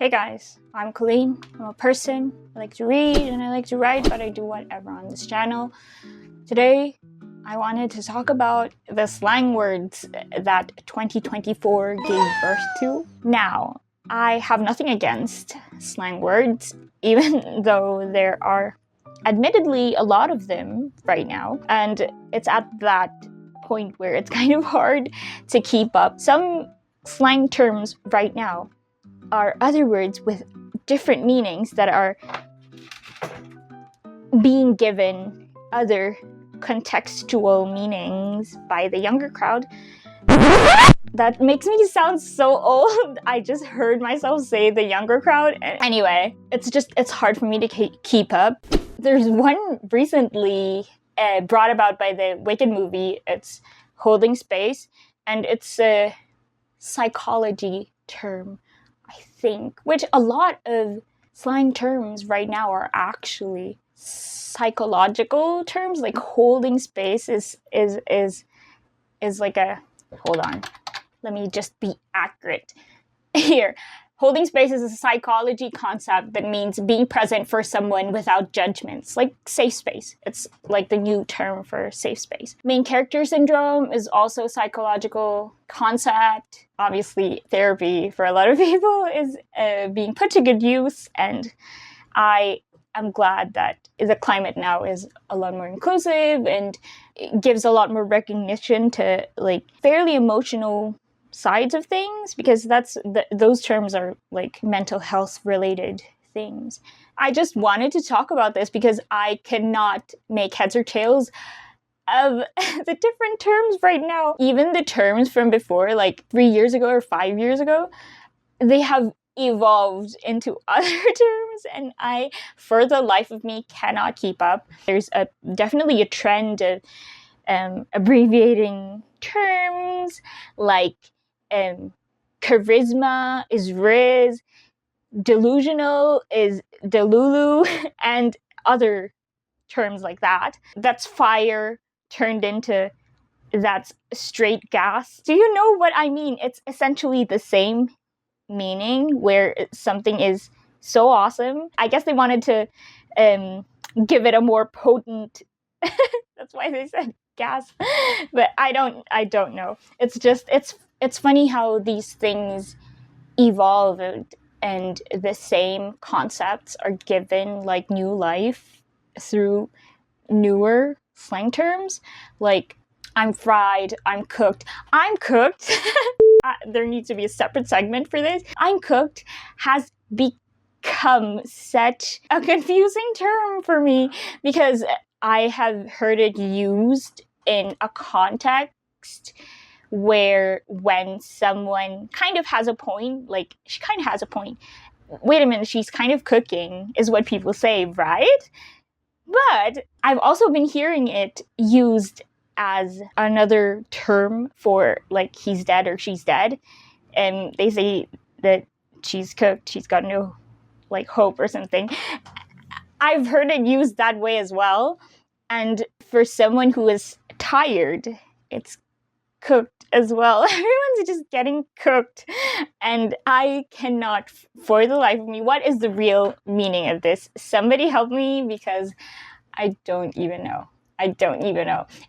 Hey guys, I'm Colleen. I'm a person. I like to read and I like to write, but I do whatever on this channel. Today, I wanted to talk about the slang words that 2024 gave birth to. Now, I have nothing against slang words, even though there are admittedly a lot of them right now, and it's at that point where it's kind of hard to keep up. Some slang terms right now are other words with different meanings that are being given other contextual meanings by the younger crowd. That makes me sound so old. I just heard myself say the younger crowd. Anyway, it's hard for me to keep up. There's one recently brought about by the Wicked movie. It's holding space, and it's a psychology term, I think, which a lot of slang terms right now are actually psychological terms. Like holding space is like a, hold on, let me just be accurate here. Holding space is a psychology concept that means being present for someone without judgments, like safe space. It's like the new term for safe space. Main character syndrome is also a psychological concept. Obviously, therapy for a lot of people is being put to good use, and I am glad that the climate now is a lot more inclusive and it gives a lot more recognition to like fairly emotional sides of things, because those terms are like mental health related things. I just wanted to talk about this because I cannot make heads or tails of the different terms right now. Even the terms from before, like 3 years ago or 5 years ago, they have evolved into other terms, and I, for the life of me, cannot keep up. There's definitely a trend of abbreviating terms, like charisma is Riz, delusional is Delulu, and other terms like that. That's fire turned into that's straight gas. Do you know what I mean? It's essentially the same meaning, where something is so awesome. I guess they wanted to give it a more potent that's why they said gas, but I don't know. It's just it's funny how these things evolve, and the same concepts are given like new life through newer slang terms. Like I'm fried, I'm cooked. There needs to be a separate segment for this. I'm cooked has become such a confusing term for me, because I have heard it used in a context where when someone kind of has a point, like she kind of has a point. Wait a minute, she's kind of cooking, is what people say, right? But I've also been hearing it used as another term for like he's dead or she's dead. And they say that she's cooked, she's got no like hope or something. I've heard it used that way as well. And for someone who is tired, it's cooked as well. Everyone's just getting cooked. And I cannot, for the life of me, what is the real meaning of this? Somebody help me, because I don't even know.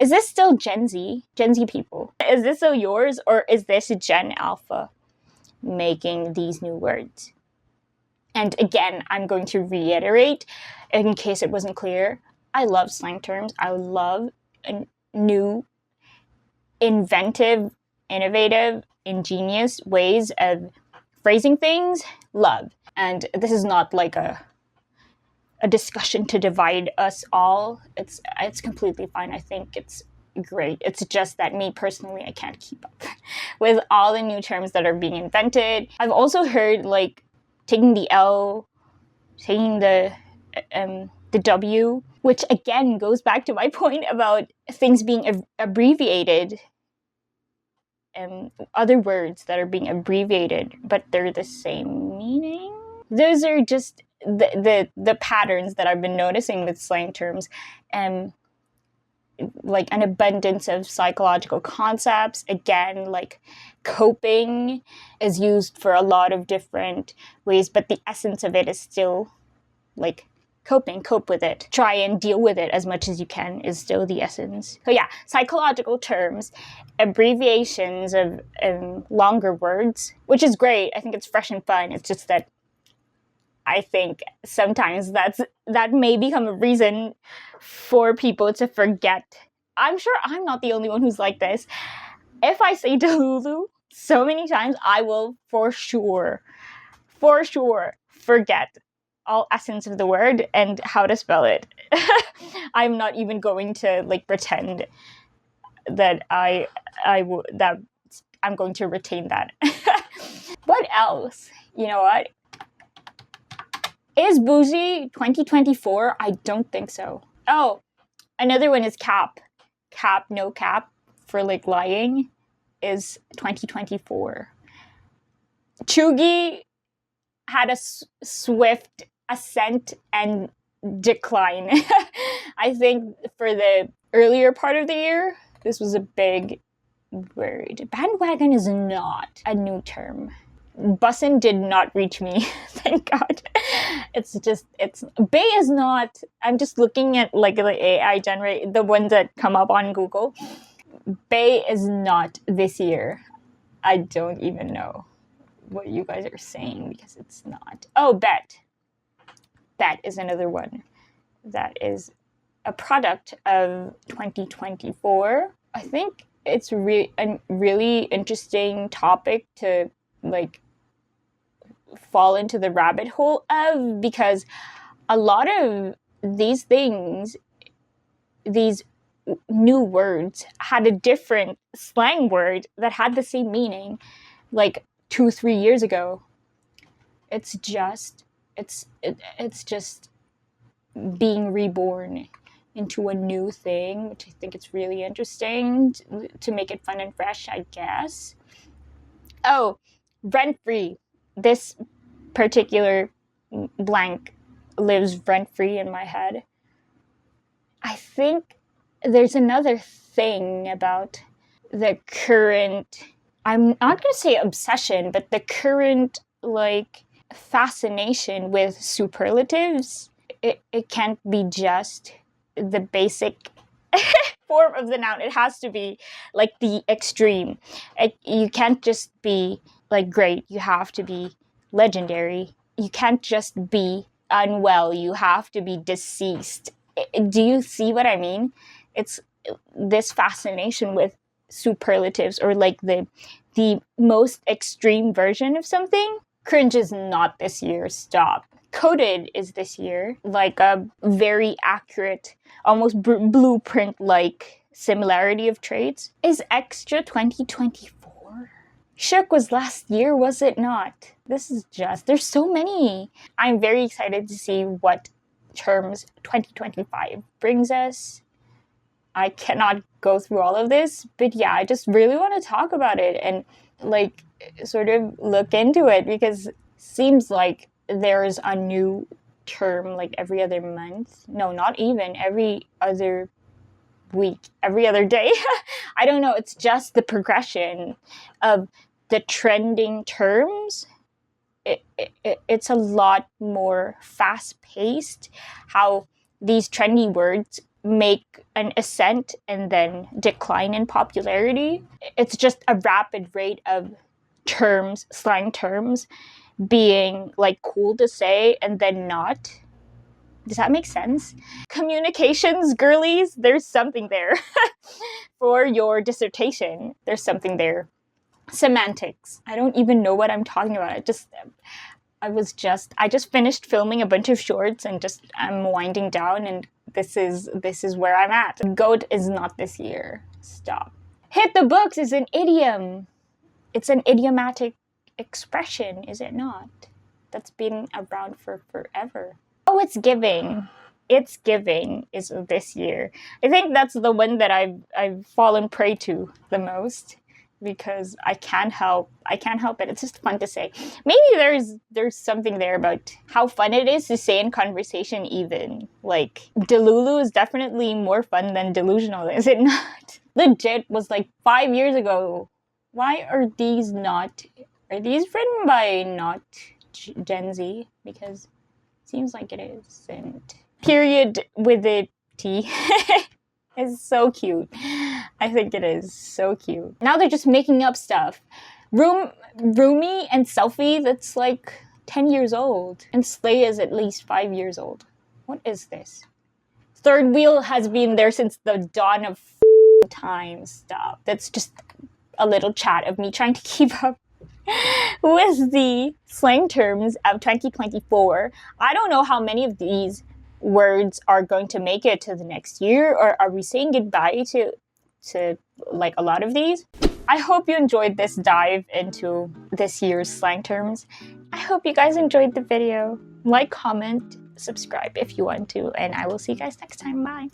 Is this still Gen Z people? Is this still yours, or is this Gen Alpha making these new words? And again, I'm going to reiterate, in case it wasn't clear, I love slang terms. I love new, inventive, innovative, ingenious ways of phrasing things. Love. And this is not like a discussion to divide us all. It's completely fine. I think it's great. It's just that me personally, I can't keep up with all the new terms that are being invented. I've also heard like taking the L, taking the W, which again goes back to my point about things being abbreviated, and other words that are being abbreviated, but they're the same meaning. Those are just the patterns that I've been noticing with slang terms. like an abundance of psychological concepts. Again, like coping is used for a lot of different ways, but the essence of it is still like coping, cope with it, try and deal with it as much as you can is still the essence. So yeah, psychological terms, abbreviations of longer words, which is great. I think it's fresh and fun. It's just that I think sometimes that may become a reason for people to forget. I'm sure I'm not the only one who's like this. If I say Delulu so many times, I will for sure forget all essence of the word and how to spell it. I'm not even going to like pretend that that I'm going to retain that. What else? You know what? Is bougie 2024? I don't think so. Oh, another one is cap. Cap, no cap for like lying is 2024. Chugi had a swift ascent and decline. I think for the earlier part of the year, this was a big word. Bandwagon is not a new term. Bussin' did not reach me, thank God. It's Bay is not, I'm just looking at like the AI generate, the ones that come up on Google. Bay is not this year. I don't even know what you guys are saying because it's not. Oh, bet. Bet is another one that is a product of 2024. I think it's a really interesting topic to like fall into the rabbit hole of, because a lot of these things, these new words had a different slang word that had the same meaning like 2-3 years ago. It's just being reborn into a new thing, which I think it's really interesting to make it fun and fresh, I guess. Oh, rent-free. This particular blank lives rent-free in my head. I think there's another thing about the current, I'm not going to say obsession, but the current like fascination with superlatives. It can't be just the basic form of the noun. It has to be like the extreme. You can't just be like great. You have to be legendary. You can't just be unwell. You have to be deceased. Do you see what I mean? It's this fascination with superlatives, or like the most extreme version of something. Cringe is not this year. Stop. Coded is this year. Like a very accurate, almost blueprint-like similarity of traits. Is extra 2024? Shook was last year, was it not? This is just, there's so many. I'm very excited to see what terms 2025 brings us. I cannot go through all of this, but yeah, I just really want to talk about it and like sort of look into it, because it seems like there's a new term like every other month. No, not even every other week, every other day. I don't know. It's just the progression of the trending terms. It's a lot more fast-paced, how these trendy words make an ascent and then decline in popularity. It's just a rapid rate of terms, slang terms, being like cool to say and then not. Does that make sense? Communications, girlies, there's something there. For your dissertation, there's something there. Semantics. I don't even know what I'm talking about. I just finished filming a bunch of shorts and I'm winding down, and this is where I'm at. Goat is not this year. Stop. Hit the books is an idiom. It's an idiomatic expression, is it not? That's been around for forever. Oh, it's giving. It's giving is this year. I think that's the one that I've fallen prey to the most. because I can't help it. It's just fun to say. Maybe there's something there about how fun it is to say in conversation even. Like, Delulu is definitely more fun than delusional, is it not? Legit was like 5 years ago. Why are these written by not Gen Z? Because it seems like it is. And period with a T. It's so cute. I think it is so cute. Now they're just making up stuff. Roomy and Selfie, that's like 10 years old. And Slay is at least 5 years old. What is this? Third wheel has been there since the dawn of time. Stop. That's just a little chat of me trying to keep up with the slang terms of 2024. I don't know how many of these words are going to make it to the next year, or are we saying goodbye to like a lot of these? I hope you enjoyed this dive into this year's slang terms. I hope you guys enjoyed the video. Like, comment, subscribe if you want to, and I will see you guys next time. Bye.